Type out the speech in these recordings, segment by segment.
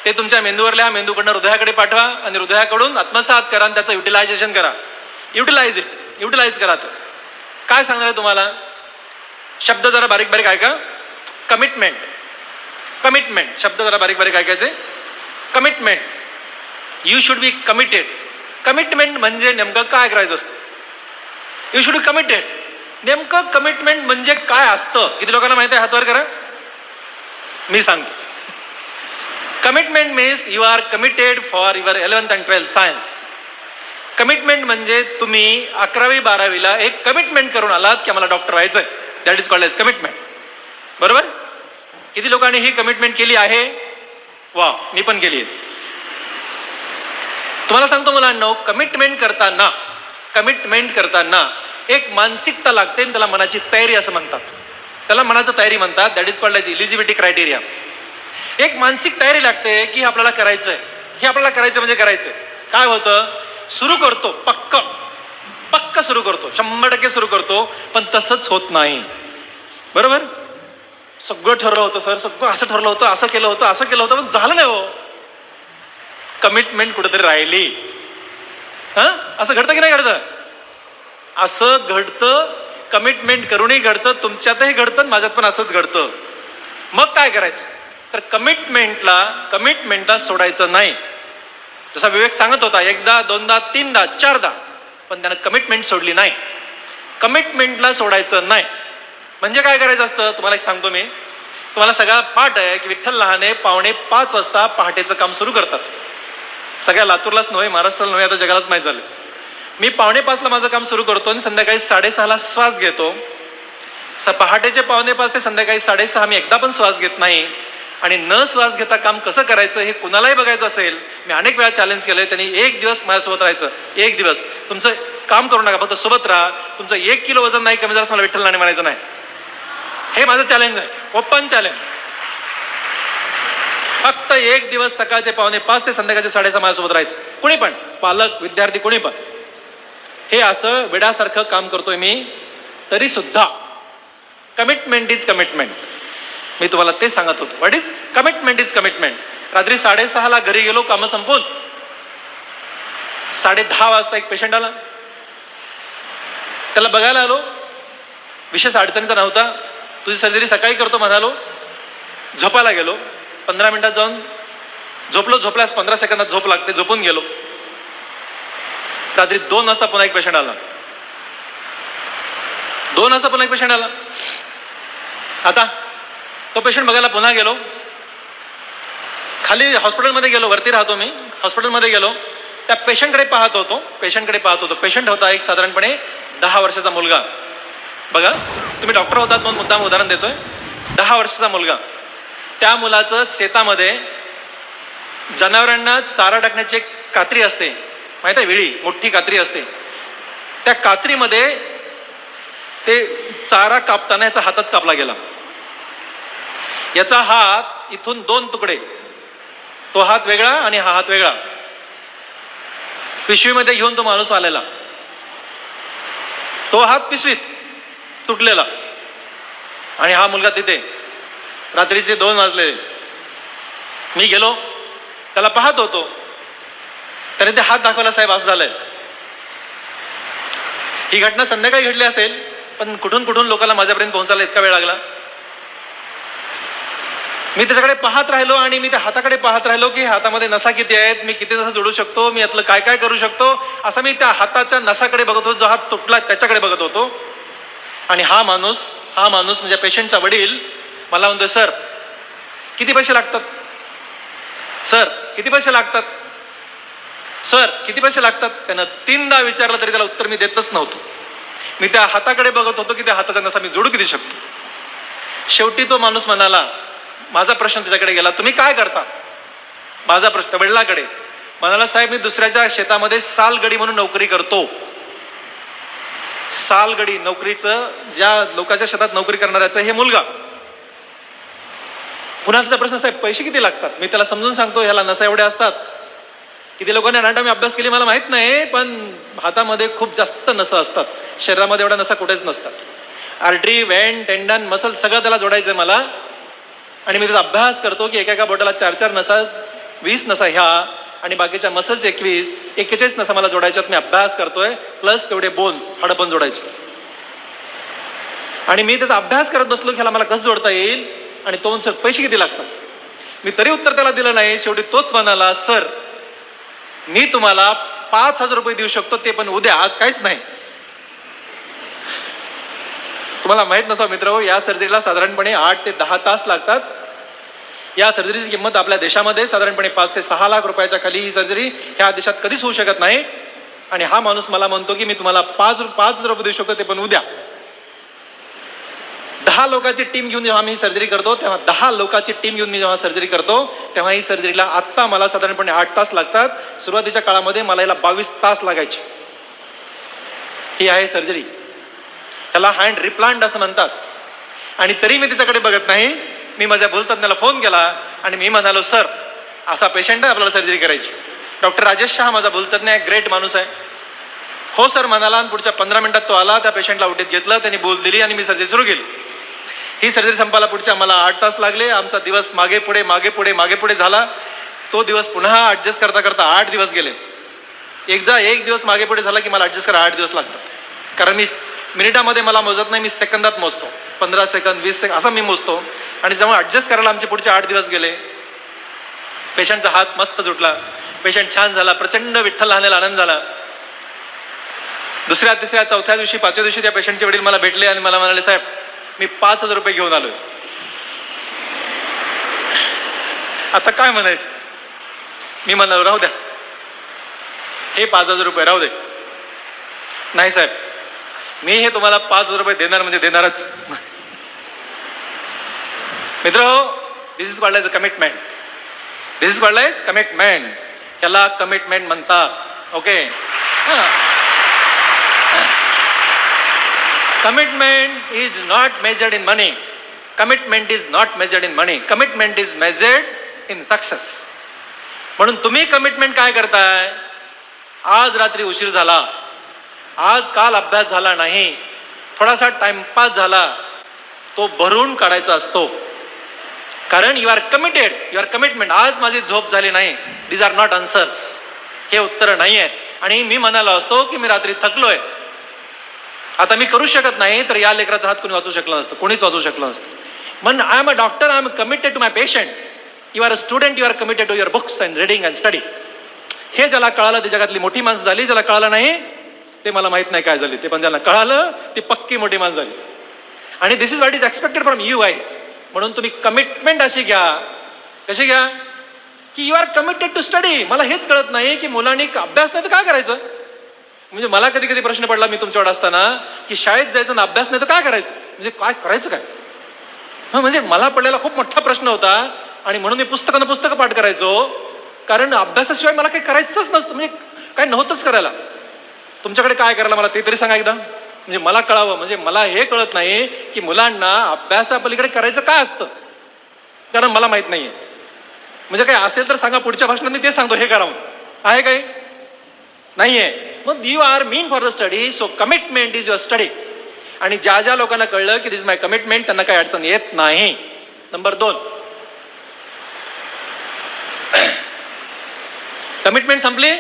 ते तुमच्या मेंदूवर लिहा, मेंदूकडनं हृदयाकडे पाठवा आणि हृदयाकडून आत्मसात करा आणि त्याचं युटिलायझेशन करा. युटिलाइज करा. ते काय सांगणार आहे तुम्हाला? शब्द जरा बारीक बारीक ऐका. कमिटमेंट. शब्द जरा बारीक बारीक ऐकायचे. Commitment. You should be committed. Commitment म्हणजे नेमकं काय करायचं असतं? You should be committed. नेमकं कमिटमेंट म्हणजे काय असतं? किती लोकांना माहिती आहे? हातवर करा. मी सांगतो. Commitment means you are committed for your 11th and 12th science. Commitment म्हणजे तुम्ही 11वी 12वीला एक कमिटमेंट करून आलात की आम्हाला डॉक्टर व्हायचंय. That is called as commitment. बरोबर? किती लोकांनी ही कमिटमेंट केली आहे? वा, मी पण केली आहे. तुम्हाला सांगतो मुलांनो, कमिटमेंट करताना एक मानसिकता लागते आणि त्याला मनाची तयारी असं म्हणतात. त्याला मनाचं तयारी म्हणतात. That is called as eligibility criteria. एक मानसिक तयारी लागते की आपल्याला करायचंय. हे आपल्याला करायचं म्हणजे करायचंय. काय होतं? सुरू करतो, पक्क सुरू करतो, 100% सुरू करतो, पण तसंच होत नाही. बरोबर? सगळं ठरलं होतं सर, सगळं असं ठरलं होतं, असं केलं होतं, पण झालं नाही हो. कमिटमेंट कुठेतरी राहिली. असं घडतं की नाही घडतं? असं घडतं. कमिटमेंट करूनही घडतं, तुमच्यातही घडतं, माझ्यात पण असंच घडतं. मग काय करायचं? तर कमिटमेंटला सोडायचं नाही. जसा विवेक सांगत होता, 1दा 2दा 3दा 4दा, पण त्यानं कमिटमेंट सोडली नाही. कमिटमेंटला सोडायचं नाही. म्हणजे काय करायचं असतं? तुम्हाला एक सांगतो मी. तुम्हाला सगळा पाठ आहे की विठ्ठल लहाने 4:45 वाजता पहाटेचं काम सुरू करतात. सगळ्या लातूरलाच नव्हे, महाराष्ट्राला नव्हे, आता जगालाच माहीत झालं. मी 4:45ला माझं काम सुरू करतो आणि संध्याकाळी 6:30ला श्वास घेतो. पहाटेचे 4:45 ते संध्याकाळी 6:30 मी एकदा पण श्वास घेत नाही. आणि न श्वास घेता काम कसं करायचं हे कुणालाही बघायचं असेल, मी अनेक वेळा चॅलेंज केलंय. त्यांनी 1 दिवस माझ्यासोबत राहायचं. 1 दिवस तुमचं काम करू नका, फक्त सोबत राहा. तुमचं 1 किलो वजन नाही कमी झालं, मला विठ्ठल नाणे म्हणायचं नाही. हे माझं चॅलेंज आहे, ओपन चॅलेंज. फक्त 1 दिवस सकाळचे 4:45 ते संध्याकाळचे 6:30 माझ्यासोबत राहायचं. कुणी पण, पालक, विद्यार्थी, कुणी पण. हे असं वेडासारखं काम करतोय मी, तरी सुद्धा कमिटमेंट इज कमिटमेंट. मी तुम्हाला ते सांगत होतो. What is commitment? Is commitment. रात्री 6:30ला घरी गेलो, कामं संपून. 10:30 वाजता एक पेशंट आला. त्याला बघायला आलो. विशेष अडचणीचा नव्हता. तुझी सर्जरी सकाळी करतो म्हणालो. झोपायला गेलो. 15 मिनिटात जाऊन झोपल्यास 15 सेकंदात झोप लागते. झोपून गेलो. रात्री 2 वाजता पुन्हा एक पेशंट आला. 2 वाजता पुन्हा एक पेशंट आला. आता तो पेशंट बघायला पुन्हा गेलो. खाली हॉस्पिटलमध्ये गेलो, वरती राहतो मी. हॉस्पिटलमध्ये गेलो, त्या पेशंटकडे पाहत होतो. पेशंट होता एक साधारणपणे 10 वर्षाचा मुलगा. बघा, तुम्ही डॉक्टर होतात म्हणून मुद्दाम उदाहरण देतोय. 10 वर्षाचा मुलगा. त्या मुलाचं शेतामध्ये जनावरांना चारा टाकण्याची एक कात्री असते, माहिती आहे? विळी, मोठी कात्री असते. त्या कात्रीमध्ये ते चारा कापताना याचा हातच कापला गेला. याचा हात इथून 2 तुकडे, तो हात वेगळा आणि हा हात वेगळा, पिशवीमध्ये घेऊन तो माणूस आलेला. तो हात पिशवीत तुटलेला आणि हा मुलगा तिथे. रात्रीचे 2 वाजले. मी गेलो, त्याला पाहत होतो. त्याने ते हात दाखवला, साहेब असं झालंय. ही घटना संध्याकाळी घडली असेल, पण कुठून कुठून लोकांना माझ्यापर्यंत पोहोचायला इतका वेळ लागला. मी त्याच्याकडे पाहत राहिलो आणि मी त्या हाताकडे पाहत राहिलो की हातामध्ये नसा किती आहेत, मी किती नसा जोडू शकतो, मी यातलं काय काय करू शकतो, असं मी त्या हाताच्या नसाकडे बघत होतो. जो हात तुटला त्याच्याकडे बघत होतो. आणि हा माणूस म्हणजे पेशंटचा वडील मला म्हणतोय, सर किती पैसे लागतात, सर किती पैसे लागतात, सर किती पैसे लागतात. त्यानं 3दा विचारलं तरी त्याला उत्तर मी देतच नव्हतो. मी त्या हाताकडे बघत होतो की त्या हाताचा नसा मी जोडू किती शकतो. शेवटी तो माणूस म्हणाला, माझा प्रश्न त्याच्याकडे गेला, तुम्ही काय करता? माझा प्रश्न वडिलाकडे. म्हणाला, साहेब मी दुसऱ्याच्या शेतामध्ये सालगडी म्हणून नोकरी करतो. सालगडी नोकरीचं, ज्या लोकांच्या शेतात नोकरी करणाऱ्याचं हे मुलगा. पुन्हा त्याचा प्रश्न, साहेब पैसे किती लागतात? मी त्याला समजून सांगतो, ह्याला नसा एवढे असतात. किती लोकांनी अनाटॉमी अभ्यास केली मला माहित नाही, पण हातामध्ये खूप जास्त नसा असतात. शरीरामध्ये एवढ्या नसा कुठेच नसतात. आर्टरी, व्हेन, टेंडन, मसल सगळं त्याला जोडायचंय मला. आणि मी त्याचा अभ्यास करतो की एका बोटाला 4-4 नसा 20 नसा ह्या आणि बाकीच्या मसल्स 41 नसा मला जोडायच्यात. मी अभ्यास करतोय, प्लस तेवढे बोन्स हाडं पण जोडायचे. आणि मी त्याचा अभ्यास करत बसलो की ह्याला मला कसं जोडता येईल आणि तो सर पैसे किती लागतात. मी तरी उत्तर त्याला दिलं नाही. शेवटी तोच म्हणाला, सर मी तुम्हाला 5,000 रुपये देऊ शकतो, ते पण उद्या, आज काहीच नाही. तुम्हाला माहित नसावं मित्र, या सर्जरीला साधारणपणे 8 ते 10 तास लागतात. या सर्जरीची किंमत आपल्या देशामध्ये साधारणपणे 5 ते 6 लाख रुपयाच्या खाली ही सर्जरी ह्या देशात कधीच होऊ शकत नाही. आणि हा माणूस मला म्हणतो की मी तुम्हाला 5,000 रुपये देऊ शकतो, ते पण उद्या. 10 लोकांची टीम घेऊन जेव्हा मी सर्जरी करतो, तेव्हा 10 लोकांची टीम घेऊन मी जेव्हा सर्जरी करतो, तेव्हा ही सर्जरीला आत्ता मला साधारणपणे 8 तास लागतात. सुरुवातीच्या काळामध्ये मला याला 22 तास लागायचे. ही आहे सर्जरी. त्याला हँड रिप्लांट असं म्हणतात. आणि तरी मी त्याच्याकडे बघत नाही. मी माझ्या भूलतज्ञाला फोन केला आणि मी म्हणालो, सर असा पेशंट आहे, आपल्याला सर्जरी करायची. डॉक्टर राजेश शाह माझा भूलतज्ञ आहे, ग्रेट माणूस आहे. हो सर म्हणाला आणि पुढच्या 15 मिनिटात तो आला. त्या पेशंटला उठीत घेतलं, त्यांनी बोल दिली आणि मी सर्जरी सुरू केली. ही सर्जरी संपायला पुढच्या मला 8 तास लागले. आमचा दिवस मागे पुढे झाला. तो दिवस पुन्हा ऍडजस्ट करता करता 8 दिवस गेले. एकदा एक दिवस मागे पुढे झाला की मला ऍडजस्ट करायला 8 दिवस लागतात. कारण मी मिनिटामध्ये मला मोजत नाही, मी सेकंदात मोजतो. 15 सेकंद 20 सेकंद असं मी मोजतो. आणि जेव्हा ऍडजस्ट करायला आमचे पुढचे 8 दिवस गेले, पेशंटचा हात मस्त जुटला, पेशंट छान झाला, प्रचंड विठ्ठल लहानेला आनंद झाला. दुसऱ्या तिसऱ्या चौथ्या दिवशी 5व्या दिवशी त्या पेशंटचे वडील मला भेटले आणि मला म्हणाले, साहेब मी 5,000 रुपये घेऊन आलोय. आता काय म्हणायचं. मी म्हणालो, राहू द्या, हे 5,000 रुपये राहू दे. नाही साहेब, मी हे तुम्हाला 5,000 रुपये देणार म्हणजे देणारच. मित्र, this is called as a commitment. This is called as commitment. याला कमिटमेंट म्हणतात. Okay. Commitment is not measured in money. Commitment is not measured in money. Commitment is measured in success. म्हणून तुम्ही कमिटमेंट काय करताय. आज रात्री उशीर झाला, आज काल अभ्यास झाला नाही, थोडासा टाइमपास झाला, तो भरून काढायचा असतो. कारण you are committed. Your commitment. आज माझी झोप झाली नाही, दीज आर नॉट आन्सर्स. हे उत्तर नाही आहेत. आणि मी म्हणालो असतो की मी रात्री थकलोय, आता मी करू शकत नाही, तर या लेकराचा हात कोणी वाचू शकलं नसतं, कोणीच वाचू शकलं नसतं. पण I am a doctor, I am committed to my patient. You are a student, you are committed to your books and reading and study. हे ज्याला कळालं ती जगातली मोठी माणसं झाली. ज्याला कळालं नाही ते मला माहित नाही काय झाली, ते पण ज्याला कळालं ती पक्की मोठी माणसं झाली. आणि this is what is expected from you guys. म्हणून तुम्ही कमिटमेंट अशी घ्या. कशी घ्या की you are committed to study. मला हेच कळत नाही की मुलांनी अभ्यास नाही तर काय करायचं. म्हणजे मला कधी कधी प्रश्न पडला मी तुमच्याकडे असताना की शाळेत जायचं ना अभ्यास नाही तर काय करायचं, म्हणजे काय करायचं काय. म्हणजे मला पडलेला खूप मोठा प्रश्न होता. आणि म्हणून मी पुस्तकं पाठ करायचो. कारण अभ्यासाशिवाय मला काही करायचंच नसतं, म्हणजे काय नव्हतंच करायला. तुमच्याकडे काय करायला मला ते तरी सांगा एकदा, म्हणजे मला कळावं. म्हणजे मला हे कळत नाही की मुलांना अभ्यासापलीकडे करायचं काय असतं, कारण मला माहित नाहीये. म्हणजे काय असेल तर सांगा, पुढच्या भाषणात मी ते सांगतो हे करावं. आहे काही नाहीये. मग you are mean for the study. So commitment is your study. आणि ज्या ज्या लोकांना कळलं की दिस इज माय कमिटमेंट, त्यांना काही अडचण येत नाही. नंबर 2, कमिटमेंट संपली.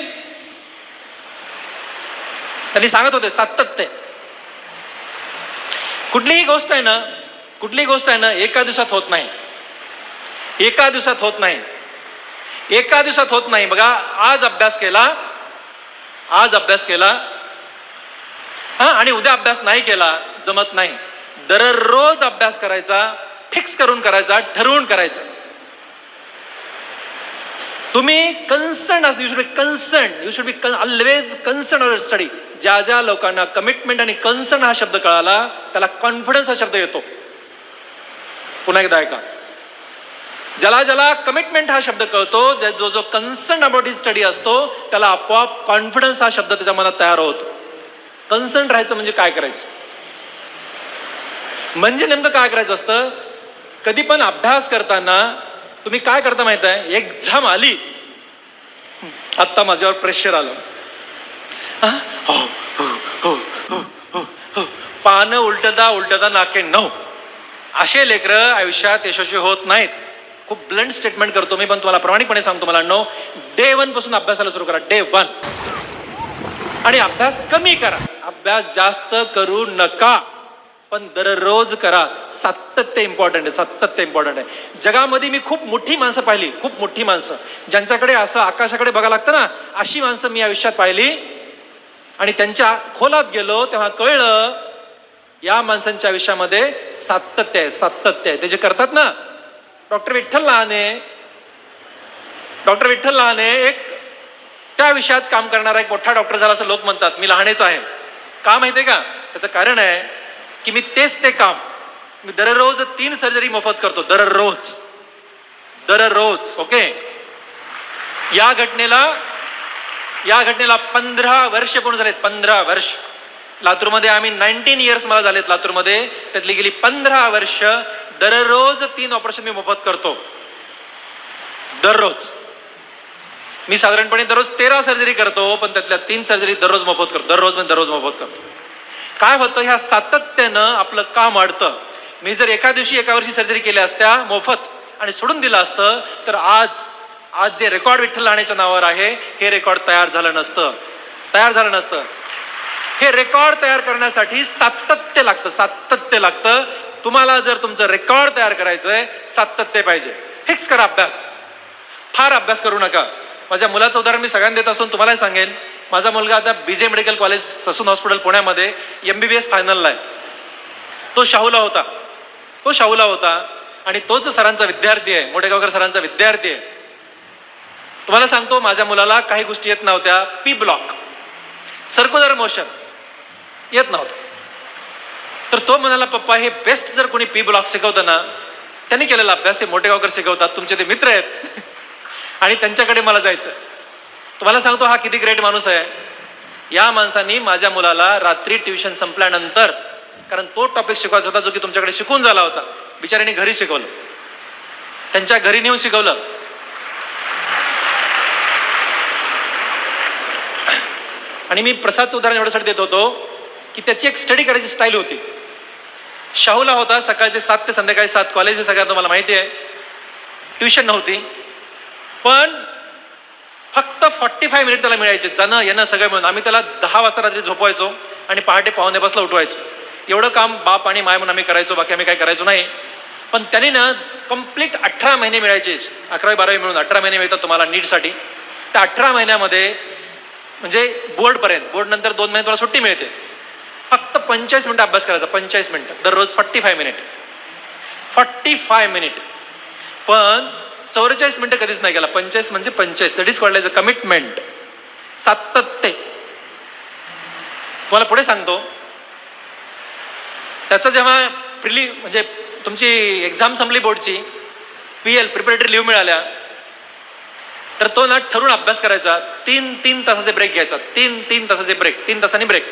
त्यांनी सांगत होते सातत्य. कुठलीही गोष्ट आहे ना एका दिवसात होत नाही. एका दिवसात होत नाही. बघा, आज अभ्यास केला आणि उद्या अभ्यास नाही केला, जमत नाही. दररोज अभ्यास करायचा, फिक्स करून करायचा, ठरवून करायचा. तुम्ही कन्सर्न असणे. You should be always concern or study. ज्या ज्या लोकांना कमिटमेंट आणि कन्सर्न हा शब्द कळाला, त्याला कॉन्फिडन्स हा शब्द येतो. पुन्हा एकदा ऐका. ज्याला कमिटमेंट हा शब्द कळतो, जो कन्सर्न अबाउट हिज स्टडी असतो, त्याला आपोआप कॉन्फिडन्स हा शब्द त्याच्या मनात तयार होतो. कन्सर्न राहायचं म्हणजे काय करायचं, म्हणजे नेमकं काय करायचं असतं. कधी पण अभ्यास करताना तुम्ही काय करता माहित आहे. एक्झाम आली, आत्ता माझ्यावर प्रेशर आलं, पानं उलटता नाके 9. असे लेकरं आयुष्यात यशस्वी होत नाहीत. खूप ब्लंट स्टेटमेंट करतो मी, पण तुम्हाला प्रामाणिकपणे सांगतो मुलांनो, डे 1 पासून अभ्यासाला सुरू करा. डे 1. आणि अभ्यास कमी करा, अभ्यास जास्त करू नका, पण दररोज करा. सातत्य इम्पॉर्टंट आहे, सातत्य इम्पॉर्टंट आहे. जगामध्ये मी खूप मोठी माणसं पाहिली, खूप मोठी माणसं, ज्यांच्याकडे असं आकाशाकडे बघायला लागतं ना, अशी माणसं मी आयुष्यात पाहिली. आणि त्यांच्या खोलात गेलो तेव्हा कळलं या माणसांच्या आयुष्यामध्ये सातत्य आहे, सातत्य आहे. ते जे करतात ना, डॉक्टर विठ्ठल लहाने एक त्या विषयात काम करणारा एक मोठा डॉक्टर झाला असं लोक म्हणतात. मी लहानेच आहे. का माहितीये का? त्याचं कारण आहे की मी तेच ते काम मी दररोज 3 सर्जरी मोफत करतो. दररोज. ओके. या घटनेला 15 वर्ष पूर्ण झालेत. 15 वर्ष. लातूरमध्ये आम्ही 19 इयर्स मला झालेत लातूरमध्ये, त्यातली गेली 15 वर्ष दररोज 3 ऑपरेशन मी मोफत करतो. दररोज. मी साधारणपणे दररोज 13 सर्जरी करतो, पण त्यातल्या 3 सर्जरी दररोज मोफत करतो. दररोज मोफत करतो. काय होतं, ह्या सातत्यानं आपलं काम वाढतं. मी जर एका दिवशी एका वर्षी सर्जरी केल्या असत्या मोफत आणि सोडून दिलं असतं, तर आज जे रेकॉर्ड विठ्ठल लहानेच्या नावावर आहे, हे रेकॉर्ड तयार झालं नसतं. हे रेकॉर्ड तयार करण्यासाठी सातत्य लागतं. तुम्हाला जर तुमचं रेकॉर्ड तयार करायचंय, सातत्य पाहिजे. फिक्स करा अभ्यास. फार अभ्यास करू नका. माझ्या मुलाचं उदाहरण मी सगळ्यांना देत असून तुम्हालाही सांगेन. माझा मुलगा आता BJ medical college Sassoon hospital पुण्यामध्ये MBBS फायनलला आहे. तो शाहूला होता आणि तोच सरांचा विद्यार्थी आहे, मोठेगावकर सरांचा विद्यार्थी आहे. तुम्हाला सांगतो, माझ्या मुलाला काही गोष्टी येत नव्हत्या. पी ब्लॉक, सर्क्युलर मोशन येत नव्हतं. तर तो म्हणाला, पप्पा हे बेस्ट जर कोणी पी ब्लॉक शिकवतं ना, त्यांनी केलेला अभ्यास हे मोठेगावकर शिकवतात, तुमचे ते मित्र आहेत आणि त्यांच्याकडे मला जायचं. तुम्हाला सांगतो हा किती ग्रेट माणूस आहे. या माणसांनी माझ्या मुलाला रात्री ट्युशन संपल्यानंतर, कारण तो टॉपिक शिकवायचा होता जो की तुमच्याकडे शिकून झाला होता, बिचाऱ्यांनी घरी शिकवलं, त्यांच्या घरी नेऊन शिकवलं. आणि मी प्रसादचं उदाहरण एवढ्यासाठी देत होतो की त्याची एक स्टडी करायची स्टाईल होती. शाहूला होता, सकाळचे 7 ते संध्याकाळी 7 कॉलेज हे सगळ्यांना तुम्हाला माहिती आहे. ट्युशन नव्हती, पण फक्त 45 मिनिट त्याला मिळायचे, जाणं येणं सगळं मिळून. आम्ही त्याला 10 वाजता रात्री झोपवायचो आणि पहाटे 5:45 उठवायचो. एवढं काम बाप आणि माय म्हणून आम्ही करायचो, बाकी आम्ही काही करायचो नाही. पण त्यांनी ना कंप्लीट 18 महिने मिळायचे, 11वी 12वी मिळून 18 महिने मिळतात तुम्हाला नीटसाठी. त्या 18 महिन्यामध्ये म्हणजे बोर्ड नंतर 2 महिने तुम्हाला सुट्टी मिळते. फक्त 45 मिनिटं अभ्यास करायचा, 45 मिनिटं दररोज. 45 मिनिट. पण 44 मिनिटं कधीच नाही केला. 45 म्हणजे 45. That is called as a commitment. सातत्य. तुम्हाला पुढे सांगतो, त्याचं जेव्हा म्हणजे तुमची एक्झाम संपली बोर्डची, PL प्रिपरेटरी लिव्ह मिळाल्या, तर तो ना ठरवून अभ्यास करायचा. 3 तासाचे ब्रेक घ्यायचा. 3 तासाचे ब्रेक, 3 तासांनी ब्रेक.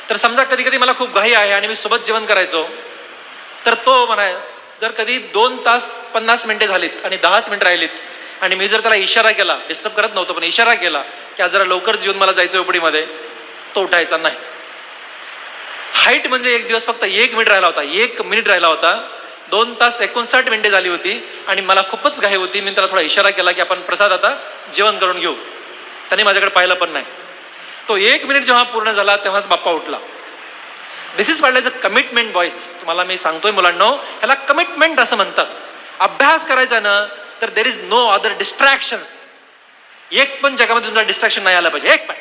तर समजा कधी कधी मला खूप घाई आहे आणि मी सोबत जेवण करायचो, तर तो म्हणाय, जर कधी 2 तास 50 मिनिटे झालीत आणि 10 मिनिटं राहिलीत आणि मी जर त्याला इशारा केला, डिस्टर्ब करत नव्हतो पण इशारा केला की आज जरा लवकर जेवून मला जायचं उपडीमध्ये, तो उठायचा नाही. हाईट म्हणजे एक दिवस फक्त 1 मिनिट राहिला होता. 1 मिनिट राहिला होता. 2 तास 59 मिनिटे झाली होती आणि मला खूपच घाई होती. मी त्याला थोडा इशारा केला की आपण प्रसाद आता जेवण करून घेऊ. त्याने माझ्याकडे पाहिलं पण नाही. तो 1 मिनिट जेव्हा पूर्ण झाला तेव्हाच बाप्पा उठला. This is called as a commitment boys. तुम्हाला मी सांगतोय मुलांनो, ह्याला कमिटमेंट असं म्हणतात. अभ्यास करायचा ना, तर there is no other distractions. एक पण जगामध्ये तुमचा डिस्ट्रॅक्शन नाही आला पाहिजे, एक पण.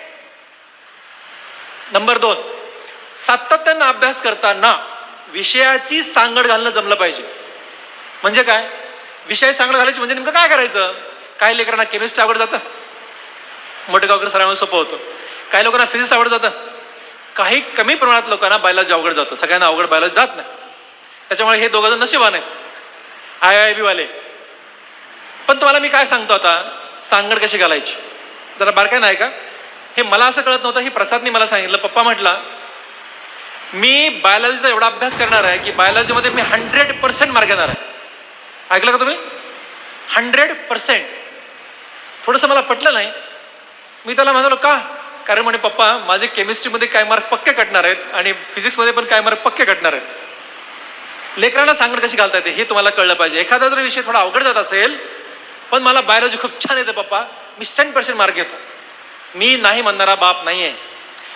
नंबर 2, सातत्यानं अभ्यास करताना विषयाची सांगड घालणं जमलं पाहिजे. म्हणजे काय? विषय सांगड घालायची म्हणजे नेमकं काय करायचं? काही लेकरांना केमिस्ट्री आवड जातं, मोठेगावकर सरांमुळे सोपं होतं. काही लोकांना फिजिक्स आवड जातं, काही कमी प्रमाणात लोकांना बायोलॉजी अवघड जातं. सगळ्यांना अवघड बायोलॉजी जात नाही. त्याच्यामुळे हे दोघं जण नशिबान आहेत, IIB वाले. पण तुम्हाला मी काय सांगतो आता, सांगड कशी घालायची जरा बारकाईनं आहे का? हे मला असं कळत नव्हतं, हे प्रसादने मला सांगितलं. पप्पा म्हटला, मी बायोलॉजीचा एवढा अभ्यास करणार आहे की बायोलॉजीमध्ये मी 100% मार्क घेणार आहे. ऐकलं का तुम्ही? 100%. थोडंसं मला पटलं नाही. मी त्याला म्हणालो, का? कारण म्हणे पप्पा, माझे केमिस्ट्रीमध्ये काय मार्क पक्के कटणार आहेत आणि फिजिक्समध्ये पण काय मार्क पक्के कटणार आहेत. लेकरांना सांगणं कशी घालता येते हे तुम्हाला कळलं पाहिजे. एखादा जर विषय थोडा अवघड जात असेल, पण मला बायोलॉजी खूप छान येते पप्पा, मी 100% मार्क घेतो, मी नाही म्हणणारा बाप नाही आहे.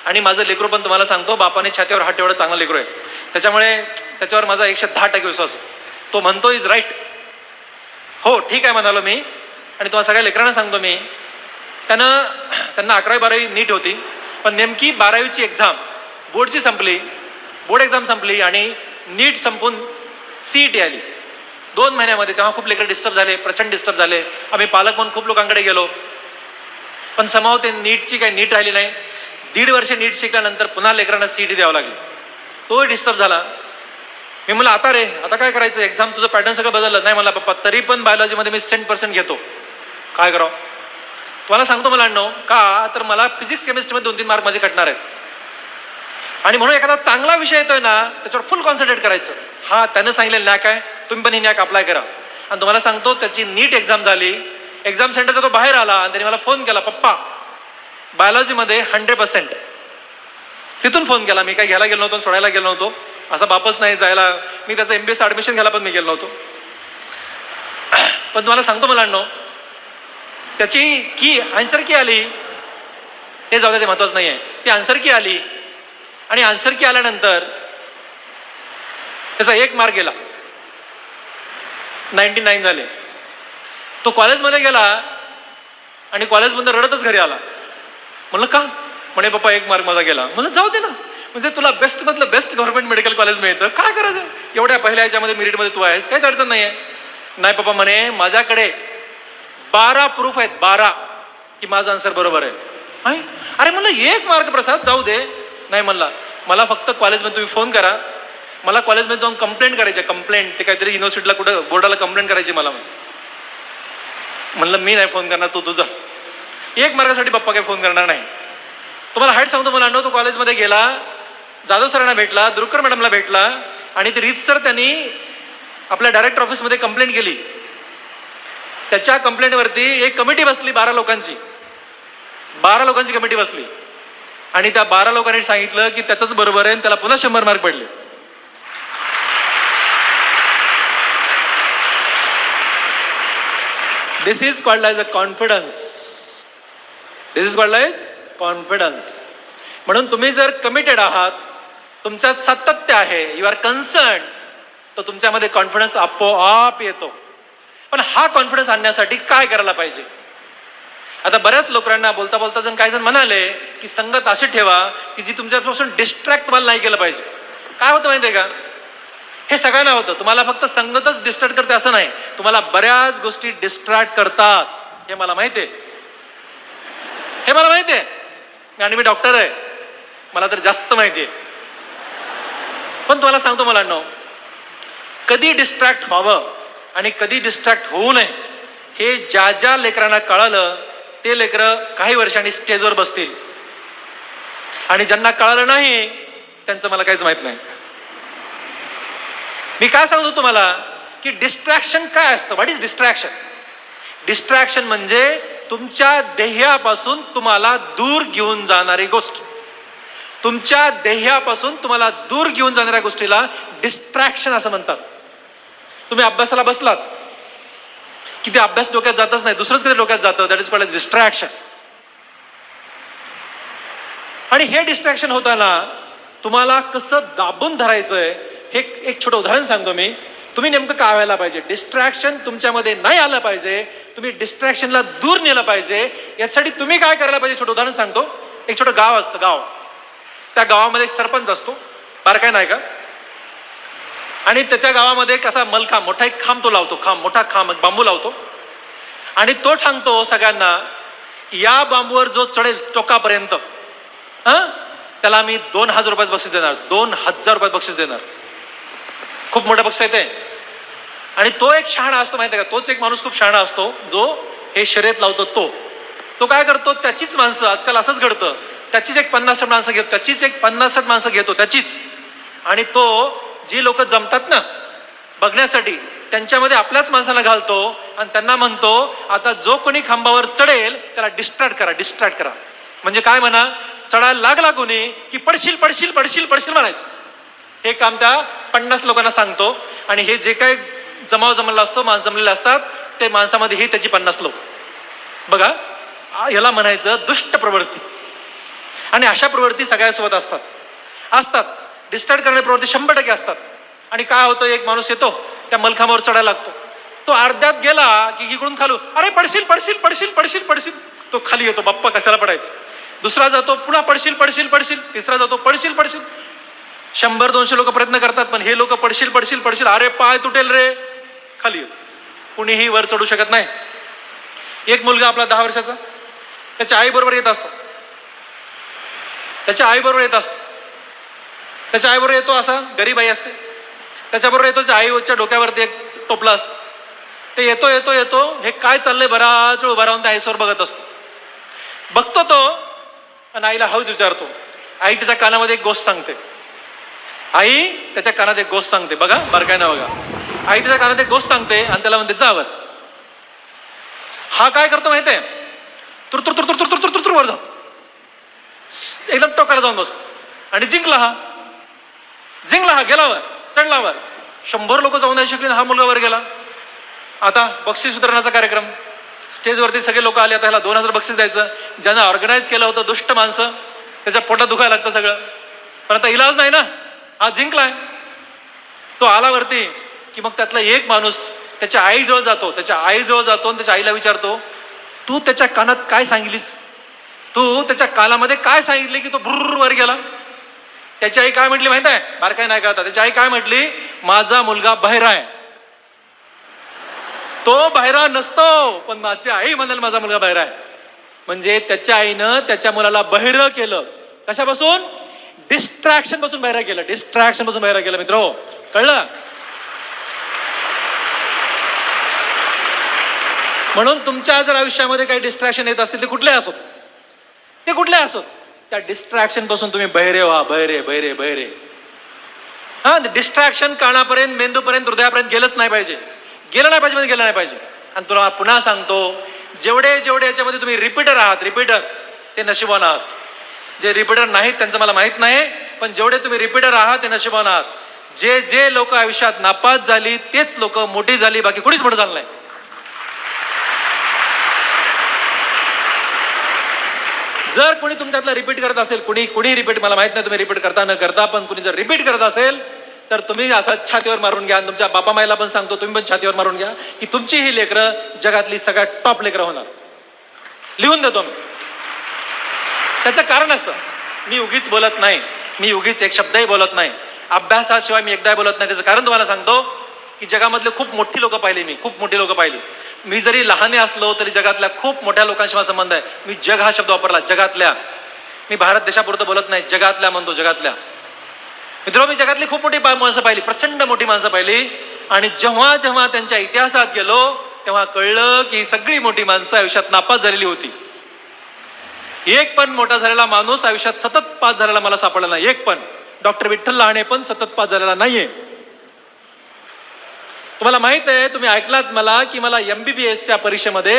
आणि माझं लेकरू पण तुम्हाला सांगतो, बापाने छातीवर हात एवढं चांगलं लेकरू आहे, त्याच्यामुळे त्याच्यावर माझा 110% विश्वास आहे. तो म्हणतो इज राईट, हो ठीक आहे म्हणालो मी. आणि तुम्हाला सगळ्या लेकरांना सांगतो मी, त्यांना 11वी-12वी नीट होती, पण नेमकी 12वीची एक्झाम बोर्डची संपली, बोर्ड एक्झाम संपली आणि नीट संपून CET आली 2 महिन्यामध्ये. तेव्हा खूप लेकर डिस्टर्ब झाले, प्रचंड डिस्टर्ब झाले. आम्ही पालक म्हणून खूप लोकांकडे गेलो, पण समाव ते नीटची काही नीट राहिली नाही. 1.5 वर्ष नीट शिकल्यानंतर पुन्हा लेकरांना CET द्यावं लागली, तो डिस्टर्ब झाला. मी म्हणलं आता रे आता काय करायचं, एक्झाम तुझं पॅटर्न सगळं बदललं. नाही मला पप्पा, तरी पण बायोलॉजीमध्ये मी 100% घेतो, काय करावं. तुम्हाला सांगतो मुलांनो, का तर मला फिजिक्स केमिस्ट्रीमध्ये 2-3 मार्क माझे कटणार आहेत. आणि म्हणून एखादा चांगला विषय येतोय ना, त्याच्यावर फुल कॉन्सन्ट्रेट करायचं. हा त्यानं सांगितलेलं नॅक आहे, तुम्ही पण ही नॅक अप्लाय करा. आणि तुम्हाला सांगतो, त्याची नीट एक्झाम झाली, एक्झाम सेंटरचा तो बाहेर आला आणि त्याने मला फोन केला, पप्पा बायोलॉजीमध्ये 100%. तिथून फोन केला, मी काय घ्यायला गेलो नव्हतो, सोडायला गेलो नव्हतो, असा बापच नाही जायला. मी त्याचं MBS ॲडमिशन घ्यायला पण मी गेलो नव्हतो. पण तुम्हाला सांगतो मुलांनो, त्याची की आन्सर की आली, ते जाऊ दे, ते महत्वाचं नाही आहे. ती आन्सर की आली आणि आन्सर की आल्यानंतर त्याचा 1 मार्क गेला, 99 झाले. तो कॉलेजमध्ये गेला आणि कॉलेजमध्ये रडतच घरी आला. म्हणलं का, म्हणे पप्पा 1 मार्क माझा गेला. म्हणलं जाऊ दे ना, म्हणजे तुला बेस्ट मधलं बेस्ट गव्हर्नमेंट मेडिकल कॉलेज मिळतं, काय करायचं, एवढ्या पहिल्या याच्यामध्ये मेरिटमध्ये तू आहेस, काहीच अडचण नाही आहे. नाही पप्पा म्हणे, माझ्याकडे 12 प्रूफ आहेत, 12 की माझा आन्सर बरोबर आहे. अरे म्हणलं 1 मार्क प्रसाद जाऊ दे. नाही म्हणला, मला फक्त कॉलेजमध्ये तुम्ही फोन करा, मला कॉलेजमध्ये जाऊन कंप्लेंट करायची, कंप्लेंट ते काहीतरी युनिव्हर्सिटीला कुठं बोर्डाला कंप्लेंट करायची मला. म्हणलं मी नाही फोन करणार, तू तुझा 1 मार्कासाठी पप्पा काही फोन करणार नाही. तुम्हाला हाईट सांगतो मुलांनो, तो कॉलेजमध्ये गेला, जाधव सरांना भेटला, दुरकर मॅडमला भेटला आणि ते रीतसर त्यांनी आपल्या डायरेक्टर ऑफिसमध्ये कंप्लेंट केली. त्याच्या कंप्लेंटवरती एक कमिटी बसली, 12 लोकांची कमिटी बसली आणि त्या 12 लोकांनी सांगितलं की त्याचंच बरोबर आहे, त्याला पुन्हा 100 मार्क पडले. This is called as a confidence. This is called as confidence. म्हणून तुम्ही जर कमिटेड आहात, तुमच्यात सातत्य आहे, यू आर कन्सर्न, तर तुमच्यामध्ये कॉन्फिडन्स आपोआप येतो. पण हा कॉन्फिडन्स आणण्यासाठी काय करायला पाहिजे. आता बऱ्याच लोकांना बोलता बोलता जण काही जण म्हणाले की संगत अशी ठेवा की जी तुमच्यापासून डिस्ट्रॅक्ट तुम्हाला नाही केलं पाहिजे. काय होतं माहितीये का, हे सगळ्यांना होतं. तुम्हाला फक्त संगतच डिस्ट्रॅक्ट करते असं नाही, तुम्हाला बऱ्याच गोष्टी डिस्ट्रॅक्ट करतात, हे मला माहितीये, हे मला माहितीये. आणि मी डॉक्टर आहे, मला तर जास्त माहितीये. पण तुम्हाला सांगतो मुलांनो, कधी डिस्ट्रॅक्ट व्हावं आणि कधी डिस्ट्रॅक्ट होऊ नये हे ज्या ज्या लेकरांना कळालं, ते लेकरं काही वर्षांनी स्टेजवर बसतील. आणि ज्यांना कळालं नाही त्यांचं मला काहीच माहित नाही. मी काय सांगतो तुम्हाला की डिस्ट्रॅक्शन काय असतं. What is distraction. डिस्ट्रॅक्शन म्हणजे तुमच्या ध्येयापासून तुम्हाला दूर घेऊन जाणारी गोष्ट. तुमच्या ध्येयापासून तुम्हाला दूर घेऊन जाणाऱ्या गोष्टीला डिस्ट्रॅक्शन असं म्हणतात. तुम्ही अभ्यासाला बसलात की ते अभ्यास डोक्यात जातच नाही, दुसरंच कधी डोक्यात जातं, that is called as distraction. आणि हे डिस्ट्रॅक्शन होताना तुम्हाला कसं दाबून धरायचंय हे एक छोटं उदाहरण सांगतो मी. तुम्ही नेमकं काय व्हायला पाहिजे, डिस्ट्रॅक्शन तुमच्यामध्ये नाही आलं पाहिजे, तुम्ही डिस्ट्रॅक्शनला दूर नेलं पाहिजे, यासाठी तुम्ही काय करायला पाहिजे. छोटं उदाहरण सांगतो. एक छोटं गाव असतं, गाव, त्या गावामध्ये एक सरपंच असतो, बारकाय नाही का, आणि त्याच्या गावामध्ये कसा मलखांब, मोठा एक खांब तो लावतो, मोठा खांब, एक बांबू लावतो आणि तो सांगतो सगळ्यांना की या बांबूवर जो चढेल टोकापर्यंत त्याला मी 2000 रुपयाचं बक्षीस देणार, 2000 रुपयात बक्षीस देणार. खूप मोठं बक्षीस आहे ते. आणि तो एक शहाणा असतो माहिती आहे का, तोच एक माणूस खूप शहाणा असतो जो हे शर्यत लावतो. तो काय करतो, त्याचीच माणसं, आजकाल असंच घडतं, त्याचीच एक 50-60 माणसं घेतो, त्याचीच एक 50-60 माणसं घेतो त्याचीच, आणि तो जी लोक जमतात ना बघण्यासाठी त्यांच्यामध्ये आपल्याच माणसाला घालतो आणि त्यांना म्हणतो आता जो कोणी खांबावर चढेल त्याला डिस्ट्रॅक्ट करा. म्हणजे काय म्हणा, चढायला लागला कोणी की पडशील म्हणायचं. हे काम त्या 50 लोकांना सांगतो आणि हे जे काही जमाव जमलेला असतो, माणसं जमलेले असतात, ते माणसामध्ये ही त्याची 50 लोक. बघा, याला म्हणायचं दुष्ट प्रवृत्ती. आणि अशा प्रवृत्ती सगळ्यासोबत असतात. डिस्टर्ब करणारी प्रवृत्ती 100% असतात. आणि काय होतं, एक माणूस येतो, त्या मलखांबावर चढायला लागतो. तो अर्ध्यात गेला की इकडून खालू, अरे पडशील पडशील पडशील पडशील पडशील, तो खाली येतो, बाप्पा कशाला पडायचं. दुसरा जातो, पुन्हा पडशील पडशील पडशील. तिसरा जातो, पडशील पडशील. 100-200 लोक प्रयत्न करतात, पण हे लोक पडशील पडशील पडशील, अरे पाय तुटेल रे, खाली येतो. कुणीही वर चढू शकत नाही. एक मुलगा आपला 10 वर्षाचा त्याच्या आई बरोबर येत असतो. त्याच्या आईबरोबर येतो, असा गरीब आई असते, त्याच्याबरोबर येतो. त्याच्या आईच्या डोक्यावरती एक टोपलं असतं. ते येतो, हे काय चाललंय, बराच वेळ उभा राहून त्या आईसवर बघत असतो. बघतो तो आणि आईला हळूच विचारतो. आई त्याच्या कानामध्ये एक गोष्ट सांगते. बघा बारकाईनं बघा. आई त्याच्या कानात एक गोष्ट सांगते आणि त्याला म्हणते, जावर. हा काय करतो माहितीये, तुर तुर तुर तुर तुर तुर तुर वर जाऊ, एकदम टोकाला जाऊन बसतो आणि जिंकला गेला वर, चढला वर. 100 लोक जाऊन नाही शकले, हा मुलगा वर गेला. आता बक्षीस वितरणाचा कार्यक्रम, स्टेजवरती सगळे लोक आले. आता ह्याला 2000 बक्षीस द्यायचं. ज्यानं ऑर्गनाईज केलं होतं, दुष्ट माणसं, त्याच्या पोटात दुखायला लागतं सगळं, पण आता इलाज नाही ना, हा जिंकलाय. तो आला वरती की मग त्यातला एक माणूस त्याच्या आईजवळ जातो आणि त्याच्या आईला विचारतो, तू त्याच्या कानात काय सांगितलीस, तू त्याच्या कानामध्ये काय सांगितले की तो भुर्र वर गेला. त्याची आई काय म्हटली माहित आहे, बारकाई नाही कळता. त्याची आई काय म्हटली, माझा मुलगा बहिरा आहे. तो बहिरा नसतो, पण माझी आई म्हणाल माझा मुलगा बहिरा आहे. म्हणजे त्याच्या आईनं त्याच्या मुलाला बहिरं केलं. कशापासून? डिस्ट्रॅक्शन पासून बहिरा केलं. मित्र, कळलं? म्हणून तुमच्या जर आयुष्यामध्ये काही डिस्ट्रॅक्शन येत असतील, ते कुठले असोत, त्या डिस्ट्रॅक्शन पासून तुम्ही बहिरे व्हा. बहिरे. हा, डिस्ट्रॅक्शन कानापर्यंत, मेंदूपर्यंत, हृदयापर्यंत गेलं नाही पाहिजे. आणि तुला पुन्हा सांगतो, जेवढे याच्यामध्ये तुम्ही रिपीटर आहात, ते नशिबान आहात. जे रिपीटर नाहीत त्यांचं मला माहित नाही, पण जेवढे तुम्ही रिपीटर आहात ते नशिबान आहात. जे लोक आयुष्यात नापास झाली तेच लोक मोठी झाली, बाकी कुणीच मोठं झालं नाही. जर कोणी तुमच्यातलं रिपीट करत असेल, कुणी रिपीट, मला माहित नाही तुम्ही रिपीट करता न करता, पण कुणी जर रिपीट करत असेल तर तुम्ही असं छातीवर मारून घ्या. तुमच्या बापा मायला पण सांगतो, तुम्ही पण छातीवर मारून घ्या की तुमची ही लेकरं जगातली सगळ्यात टॉप लेकरं होणार. लिहून देतो मी. त्याचं कारण असतं, मी उगीच बोलत नाही, मी उगीच एक शब्दही बोलत नाही, अभ्यासाशिवाय मी एकदाही बोलत नाही. त्याचं कारण तुम्हाला सांगतो की जगामधले खूप मोठी लोक पाहिली. मी जरी लहाने असलो तरी जगातल्या खूप मोठ्या लोकांशी माझा संबंध आहे. मी जग हा शब्द वापरला, जगातल्या. मी भारत देशापुरतं बोलत नाही, जगातल्या म्हणतो, जगातल्या. मित्र, मी जगातली खूप मोठी माणसं पाहिली, प्रचंड मोठी माणसं पाहिली. आणि जेव्हा त्यांच्या इतिहासात गेलो तेव्हा कळलं की ही सगळी मोठी माणसं आयुष्यात नापास झालेली होती. एक पण मोठा झालेला माणूस आयुष्यात सतत पास झालेला मला सापडला नाही. एक पण. डॉक्टर विठ्ठल लहाने पण सतत पास झालेला नाहीये. तुम्हाला माहित आहे, तुम्ही ऐकलात की मला MBBSच्या परीक्षेमध्ये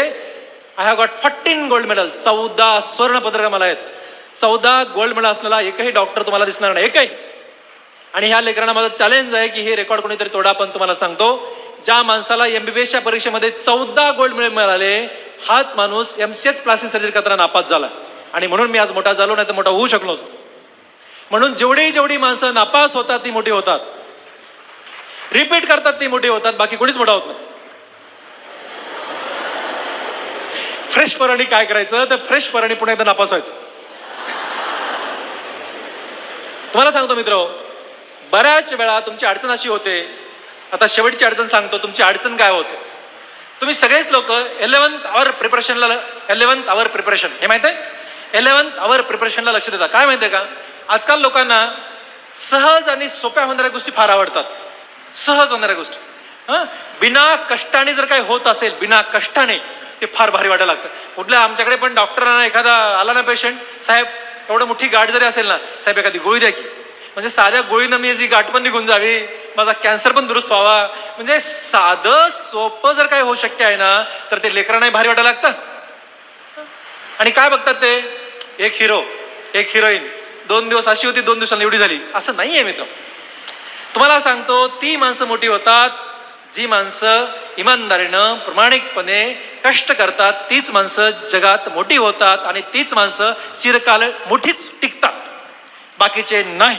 I have got 14 gold medal, 14 स्वर्ण पदक मला आहेत. 14 गोल्ड मेडल असलेला एकही डॉक्टर तुम्हाला दिसणार नाही, एकही. आणि ह्या लेकरांना माझं चॅलेंज आहे की हे रेकॉर्ड कोणीतरी तोडा. पण तुम्हाला सांगतो, ज्या माणसाला MBBSच्या परीक्षेमध्ये 14 गोल्ड मेडल मिळाले, हाच माणूस MCH प्लास्टिक सर्जरी करताना नापास झाला. आणि म्हणून मी आज मोठा झालो, नाही तर मोठा होऊ शकलो. म्हणून जेवढी माणसं नापास होतात ती मोठी होतात, रिपीट करतात ती मोठी होतात, बाकी कोणीच मोठा होत नाही. फ्रेश पोरांनी काय करायचं, तर फ्रेश पोरांनी पुन्हा एकदा नापास व्हायचं. तुम्हाला सांगतो मित्र, बऱ्याच वेळा तुमची अडचण अशी होते. आता शेवटची अडचण सांगतो. तुमची अडचण काय होते, तुम्ही सगळेच लोक 11th आवर प्रिपरेशन, हे माहित आहे, 11th आवर प्रिपरेशनला लक्ष देतात. काय माहितीये का, आजकाल लोकांना सहज आणि सोप्या होणाऱ्या गोष्टी फार आवडतात. सहज होणाऱ्या गोष्टी, बिना कष्टाने जर काही होत असेल, बिना कष्टाने, ते फार भारी वाटायला लागतं. कुठल्या आमच्याकडे पण डॉक्टरांना एखादा आला ना पेशंट, साहेब एवढं मोठी गाठ जरी असेल ना, साहेब एखादी गोळी द्या की. म्हणजे साध्या गोळीनं मी जी गाठ पण निघून जावी, माझा कॅन्सर पण दुरुस्त व्हावा. म्हणजे साधं सोपं जर काही होऊ शक्य आहे ना, तर ते लेकरांनाही भारी वाटायला लागतं. आणि काय बघतात ते, एक हिरो, एक हिरोईन, 2 दिवस अशी होती, 2 दिवसांनी एवढी झाली, असं नाहीये मित्र. तुम्हाला सांगतो, ती माणसं मोठी होतात जी माणसं इमानदारीनं प्रामाणिकपणे कष्ट करतात. तीच माणसं जगात मोठी होतात आणि तीच माणसं चिरकाल मोठीच टिकतात, बाकीचे नाही.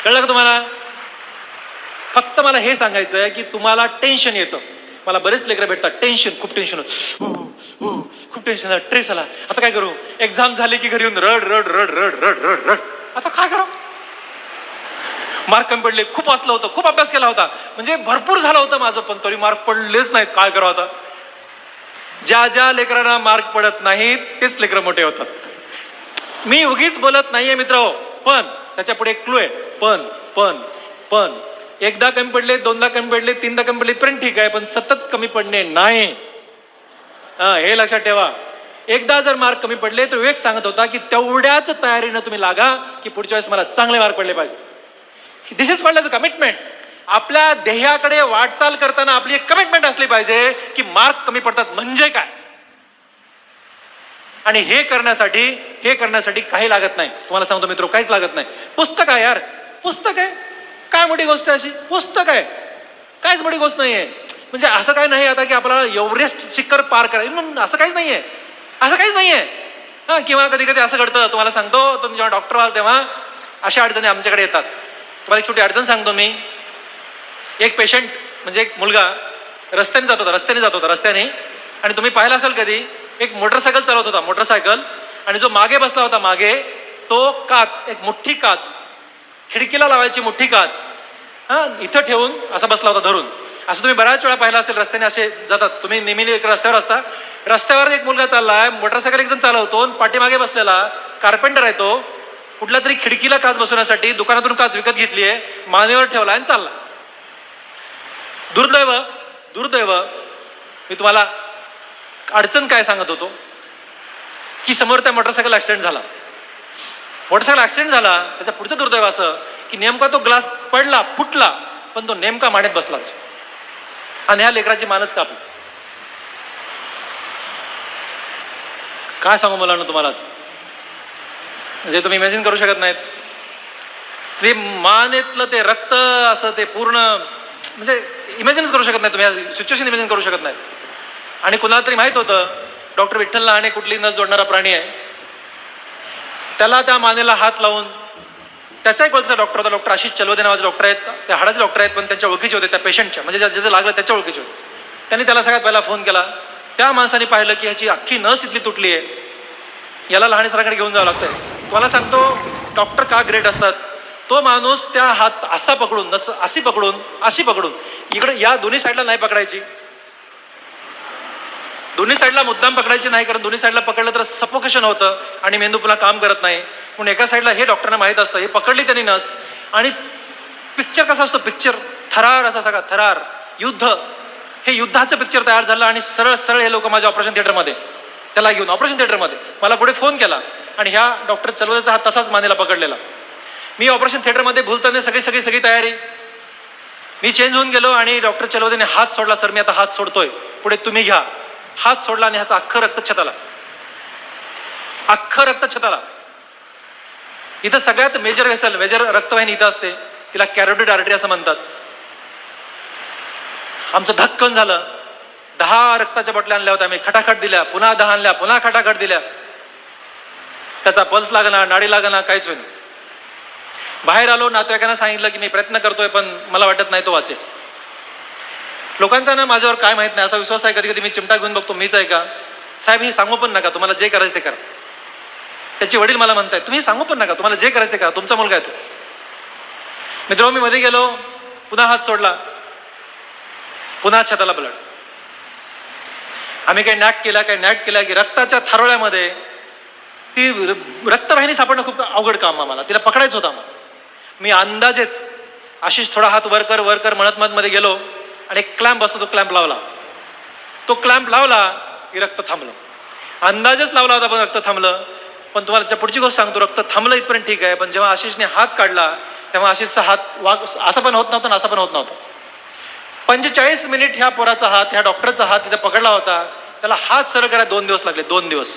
कळलं का तुम्हाला? फक्त मला हे सांगायचं आहे की तुम्हाला टेन्शन येतं. मला बरेच लेकरं भेटतात, टेन्शन, खूप टेन्शन होतं, खूप टेन्शन, ट्रेस आला, आता काय करू? एक्झाम झाली की घरी येऊन रड रड रड रड रड रड रड, आता काय करू? मार्क कमी पडले, खूप वाचलं होतं, खूप अभ्यास केला होता, म्हणजे भरपूर झालं होतं माझं, पण तरी मार्क पडलेच नाहीत, काय करावं आता? ज्या ज्या लेकरांना मार्क पडत नाहीत तेच लेकरं मोठे होतात. मी उगीच बोलत नाहीये मित्र, पण त्याच्या पुढे एक क्लू आहे. पण एकदा कमी पडले, दोनदा कमी पडले, तीनदा कमी पडले पण ठीक आहे, पण सतत कमी पडणे नाही. हे लक्षात ठेवा. एकदा जर मार्क कमी पडले तर विवेक सांगत होता की तेवढ्याच तयारीनं तुम्ही लागा की पुढच्या वेळेस मला चांगले मार्क पडले पाहिजे. This is called as a commitment. आपल्या ध्येयाकडे वाटचाल करताना आपली एक कमिटमेंट असली पाहिजे की मार्क कमी पडतात म्हणजे काय, आणि हे करण्यासाठी काही लागत नाही. तुम्हाला सांगतो मित्र, काहीच लागत नाही. पुस्तक आहे यार, पुस्तक आहे, काय मोठी गोष्ट आहे अशी? पुस्तक आहे, काहीच मोठी गोष्ट नाहीये. म्हणजे असं काय नाही आता की आपल्याला एव्हरेस्ट शिखर पार करायचं, असं काहीच नाहीये, असं काहीच नाहीये. किंवा कधी कधी असं घडतं, तुम्हाला सांगतो, तुम्ही जेव्हा डॉक्टर व्हाल तेव्हा अशा अडचणी आमच्याकडे येतात. तुम्हाला एक छोटी अडचण सांगतो मी. एक पेशंट, म्हणजे एक मुलगा रस्त्याने जात होता आणि तुम्ही पाहिलं असेल कधी, एक मोटरसायकल चालवत होता, मोटरसायकल, आणि जो मागे बसला होता मागे, तो काच, एक मोठी काच, खिडकीला लावायची मोठी काच, इथं ठेवून असा बसला होता धरून. असं तुम्ही बऱ्याच वेळा पाहिलं असेल, रस्त्याने असे जातात तुम्ही, नेहमी एक रस्त्यावर असता, रस्त्यावर एक मुलगा चाललाय, मोटरसायकल एकदम चालवतो, पाठीमागे बसलेला कार्पेंटर आहे तो, कुठल्या तरी खिडकीला काच बसवण्यासाठी दुकानातून काच विकत घेतलीये, मानेवर ठेवला आणि चालला. दुर्दैव, मी तुम्हाला अडचण काय सांगत होतो की समोर त्या मोटरसायकल ऍक्सिडेंट झाला. त्याच्या पुढचं दुर्दैव असं की नेमका तो ग्लास पडला, फुटला, पण तो नेमका मानेत बसलाच आणि ह्या लेकराची मानच कापली. काय सांगू मुलांना तुम्हाला, म्हणजे तुम्ही इमॅजिन करू शकत नाहीत. ते मानेतलं ते रक्त असं ते पूर्ण, म्हणजे इमॅजिनच करू शकत नाही तुम्ही, सिच्युएशन इमॅजिन करू शकत नाही. आणि कुणाला तरी माहित होतं, डॉक्टर विठ्ठल लहाने कुठली नस जोडणारा प्राणी आहे, त्याला त्या मानेला हात लावून, त्याचा एक ओळखीचा डॉक्टर होता, डॉक्टर आशिष चलवदे नावाचे डॉक्टर आहेत, त्या हाडाचे डॉक्टर आहेत, पण त्यांच्या ओळखीचे होते, त्या पेशंटच्या, म्हणजे ज्याचं लागलं त्याच्या ओळखीचे होते. त्यांनी त्याला सगळ्यात पहिला फोन केला. त्या माणसाने पाहिलं की ह्याची अख्खी नस इथली तुटली आहे, याला लहाने सरांकडे घेऊन जावं लागतंय. तुम्हाला सांगतो डॉक्टर का ग्रेट असतात. तो माणूस त्या हात असा पकडून, नस अशी पकडून इकडे या दोन्ही साईडला नाही पकडायची, दोन्ही साईडला मुद्दाम पकडायची नाही, कारण दोन्ही साईडला पकडलं तर सफोकेशन होतं आणि मेंदू पुन्हा काम करत नाही. म्हणून एका साईडला, हे डॉक्टरांना माहित असतं, हे पकडली त्यांनी नस, आणि पिक्चर कसा असतो, पिक्चर थरार, असा सगळा थरार, युद्ध, हे युद्धाचं पिक्चर तयार झालं. आणि सरळ हे लोक माझ्या ऑपरेशन थिएटरमध्ये, त्याला घेऊन ऑपरेशन थिएटरमध्ये मला पुढे फोन केला, आणि ह्या डॉक्टर चलवदेचा हात तसाच मानेला पकडलेला. मी ऑपरेशन थिएटरमध्ये भूलताना सगळी तयारी, मी चेंज होऊन गेलो आणि डॉक्टर चलवदेने हात सोडला. सर मी आता हात सोडतोय, पुढे तुम्ही घ्या. हात सोडला आणि ह्याचा अख्खं रक्त छताला. इथं सगळ्यात मेजर रक्तवाहिनी इथं असते, तिला कॅरोटिड आर्टरी असं म्हणतात. आमचं धक्कन झालं. 10 रक्ताच्या बॉटल्या आणल्या होत्या आम्ही, खटाखट दिल्या, पुन्हा 10 आणल्या, पुन्हा खटाखट दिल्या. त्याचा पल्स लागना, नाडी लागना, काहीच होईल. बाहेर आलो, नातेवाईकांना सांगितलं की मी प्रयत्न करतोय, पण मला वाटत नाही तो वाचेल. लोकांचा ना माझ्यावर काय माहित नाही असा विश्वास आहे. कधी कधी मी चिमटा घेऊन बघतो, मीच आहे का? साहेब हे सांगू पण नका, तुम्हाला जे करायचं ते करा. त्याचे वडील मला म्हणतायत तुम्ही सांगू पण नका, तुम्हाला जे करायचं ते करा, तुमचा मुलगा आहे तो. मित्रांनो, मी मध्ये गेलो, पुन्हा हात सोडला, पुन्हा छाताला ब्लड. आम्ही काही नॅट केला की रक्ताच्या थारोळ्यामध्ये ती रक्तवाहिनी सापडणं खूप अवघड काम आम्हाला, तिला पकडायचं होतं आम्हाला. मी अंदाजेच आशिष थोडा हात वर कर म्हणत मध्ये गेलो आणि एक क्लॅम्प असतो, तो क्लॅम्प लावला की रक्त थांबलं. अंदाजेच लावला होता पण रक्त थांबलं. पण तुम्हाला पुढची गोष्ट सांगतो, रक्त थांबलं इथपर्यंत ठीक आहे, पण जेव्हा आशिषने हात काढला तेव्हा आशिषचा हात असं पण होत नव्हता आणि असं पण होत नव्हता. 45 मिनिट ह्या पोराचा हात, ह्या डॉक्टरचा हात तिथे पकडला होता. त्याला हात सरळ करायला 2 दिवस लागले. 2 दिवस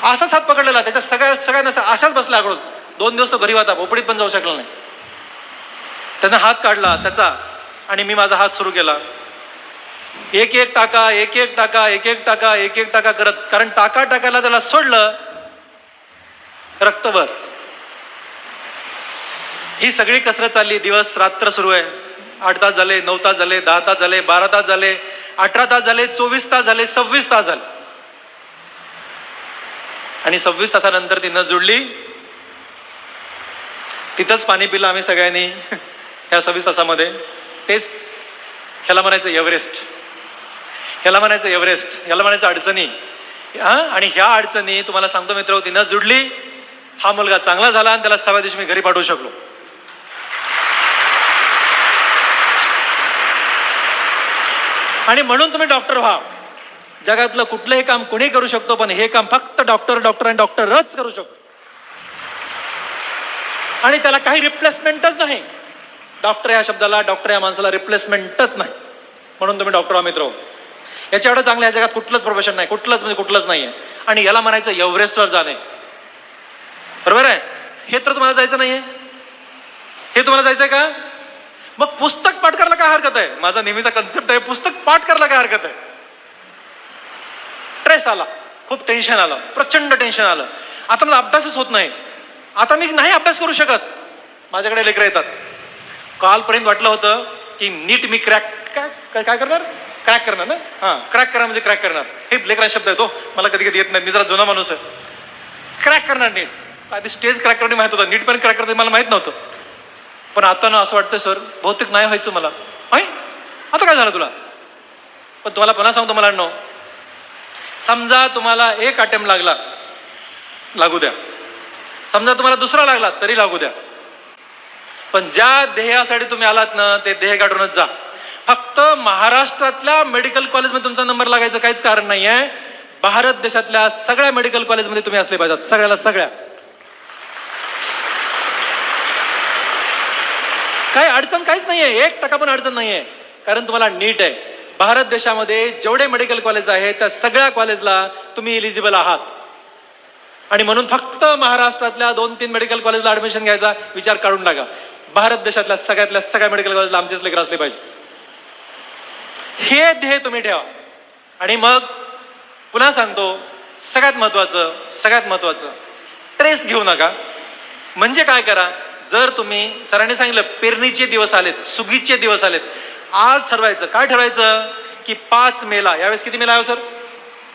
असाच हात पकडलेला, त्याच्या सगळ्यांना अशाच बसला आकडून. 2 दिवस तो घरी होता, भोपडीत पण जाऊ शकला नाही. त्यानं हात काढला त्याचा आणि मी माझा हात सुरू केला. एक एक टाका, एक एक टाका, एक एक टाका, एक एक टाका करत, कारण टाका टाकायला त्याला सोडलं रक्तभर. ही सगळी कसरत चालली, दिवस रात्र सुरू आहे. 8 तास झाले, 9 तास झाले, 10 तास झाले, 12 तास झाले, 18 तास झाले, 24 तास झाले, 26 तास झाले. आणि 26 तासानंतर ती नस जुळली. तिथंच पाणी पिलं आम्ही सगळ्यांनी त्या 26 तासामध्ये. तेच ह्याला म्हणायचं एव्हरेस्ट, ह्याला म्हणायचं एव्हरेस्ट, ह्याला म्हणायचं अडचणी. आणि ह्या अडचणी तुम्हाला सांगतो मित्र, ती नस जुळली, हा मुलगा चांगला झाला आणि त्याला 6व्या दिवशी मी घरी पाठवू शकलो. आणि म्हणून तुम्ही डॉक्टर व्हा. जगातलं कुठलंही काम कोणी करू शकतो, पण हे काम फक्त डॉक्टर आणि डॉक्टरच करू शकतो. आणि त्याला काही रिप्लेसमेंटच नाही. डॉक्टर या शब्दाला, डॉक्टर या माणसाला रिप्लेसमेंटच नाही. म्हणून तुम्ही डॉक्टर व्हा मित्र. याच्या एवढं चांगलं या जगात कुठलंच प्रोफेशन नाही, कुठलंच म्हणजे कुठलंच नाहीये. आणि याला म्हणायचं एव्हरेस्टवर जाणे. बरोबर आहे? हे तर तुम्हाला जायचं नाहीये, हे तुम्हाला जायचंय का? मग पुस्तक पाठ करायला काय हरकत आहे? माझा नेहमीचा कन्सेप्ट आहे, पुस्तक पाठ करायला काय हरकत आहे? स्ट्रेस आला, खूप टेन्शन आलं, प्रचंड टेन्शन आलं, आता मला अभ्यासच होत नाही, आता मी नाही अभ्यास करू शकत. माझ्याकडे लेकरं येतात. कालपर्यंत वाटलं होतं की नीट मी काय करणार, क्रॅक करणार ना. क्रॅक करणार म्हणजे क्रॅक करणार, हे लेकरा शब्द आहे तो, मला कधी कधी येत नाही, मी जरा जुना माणूस आहे. क्रॅक करणार नीट. आधी स्टेज क्रॅक करणे माहित होतं, नीट पण क्रॅक करते मला माहित नव्हतं. पण आता ना असं वाटतं सर बहुतेक नाही व्हायचं मला. आता काय झालं तुला? पण तुम्हाला पुन्हा सांगतो मुलांनो, समजा तुम्हाला एक अटेम्प्ट लागू द्या, समजा तुम्हाला दुसरा लागला तरी लागू द्या, पण ज्या ध्येयासाठी तुम्ही आलात ना ते ध्येय गाठूनच जा. फक्त महाराष्ट्रातल्या मेडिकल कॉलेजमध्ये तुमचा नंबर लागायचं काहीच कारण नाही आहे. भारत देशातल्या सगळ्या मेडिकल कॉलेजमध्ये तुम्ही असले पाहिजेत, सगळ्या. काही अडचण काहीच नाहीये, 1% पण अडचण नाहीये, कारण तुम्हाला नीट आहे. भारत देशामध्ये जेवढे मेडिकल कॉलेज आहेत त्या सगळ्या कॉलेजला तुम्ही इलिजिबल आहात. आणि म्हणून फक्त महाराष्ट्रातल्या 2-3 मेडिकल कॉलेजला ऍडमिशन घ्यायचा विचार काढून टाका. भारत देशातल्या सगळ्या मेडिकल कॉलेजला आमचेच लेकर असले पाहिजे, हे ध्येय तुम्ही ठेवा. आणि मग पुन्हा सांगतो, सगळ्यात महत्वाचं ट्रेस घेऊ नका. म्हणजे काय करा, जर तुम्ही सरांनी सांगितलं पेरणीचे दिवस आलेत, सुगीचे दिवस आलेत, आज ठरवायचं. काय ठरवायचं की 5 मेला, यावेळेस किती मेला आहे सर?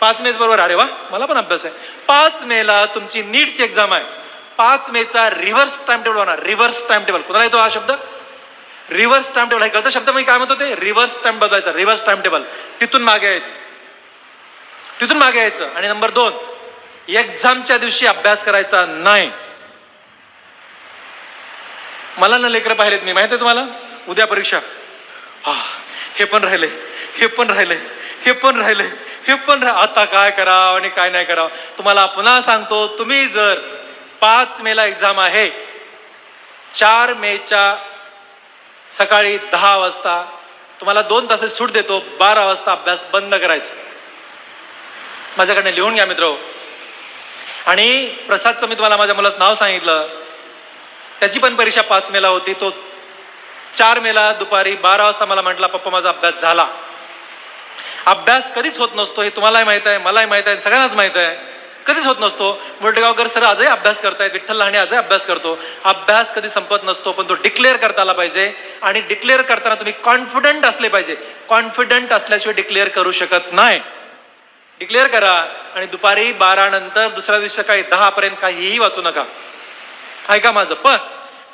5 मे बरोबर. अरे वा, मला पण अभ्यास आहे. 5 मेला तुमची नीटची एक्झाम आहे. 5 मेचा रिव्हर्स टाइम टेबल होणार. रिव्हर्स टाइम टेबल कुणाला येतो हा शब्द? Reverse time table. हे कळतं शब्द मी काय म्हणतो ते? रिव्हर्स टाइम बदलायचा, रिव्हर्स टाइम टेबल. तिथून मागे यायचं. आणि नंबर 2, एक्झामच्या दिवशी अभ्यास करायचा नाही. मला ना लेकरं पाहिलेत मी, माहिती आहे तुम्हाला, उद्या परीक्षा, हे पण राहिले, आता काय करावं आणि काय नाही करावं. तुम्हाला पुन्हा सांगतो, तुम्ही जर 5 मेला एक्झाम आहे, 4 मेच्या सकाळी 10 वाजता तुम्हाला 2 तास सूट देतो, 12 वाजता अभ्यास बंद करायचा. माझ्याकडनं लिहून घ्या मित्र. आणि प्रसादचं मी तुम्हाला माझ्या मुलाचं नाव सांगितलं, त्याची पण परीक्षा 5 मेला होती. तो 4 मेला दुपारी 12 वाजता मला म्हटला, पप्पा माझा अभ्यास झाला. अभ्यास कधीच होत नसतो, हे तुम्हालाही माहित आहे, मलाही माहित आहे, सगळ्यांनाच माहित आहे. कधीच होत नसतो. बोलटेगावकर सर आजही अभ्यास करतायत, विठ्ठल लहाने आजही अभ्यास करतो. अभ्यास कधी संपत नसतो, पण तो डिक्लेअर करता आला पाहिजे. आणि डिक्लेअर करताना तुम्ही कॉन्फिडंट असले पाहिजे. कॉन्फिडंट असल्याशिवाय डिक्लेअर करू शकत नाही. डिक्लेअर करा आणि दुपारी 12 नंतर दुसऱ्या दिवशी सकाळी 10 पर्यंत काहीही वाचू नका. ऐका माझं. पण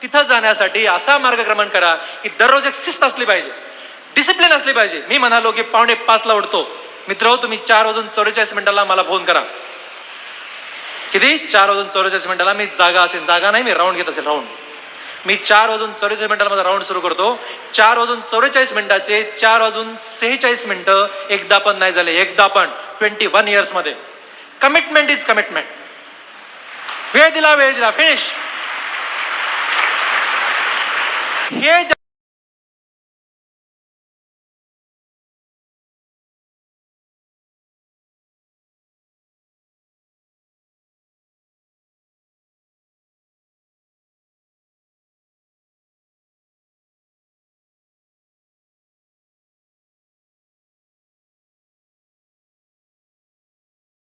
तिथं जाण्यासाठी असा मार्गक्रमण करा की दररोज एक शिस्त असली पाहिजे, डिसिप्लिन असली पाहिजे. मी म्हणालो की 4:45 उठतो. मित्र, तुम्ही 4:44 मला फोन करा. किती? 4:44 मी जागा असेल, जागा नाही, मी राऊंड घेत असेल, राऊंड. मी 4:44 माझा राऊंड सुरू करतो. 4:44 4:46 एकदा पण नाही झाले, एकदा पण 21 इयर्स मध्ये. Commitment is commitment. वेळ दिला, फिनिश. हे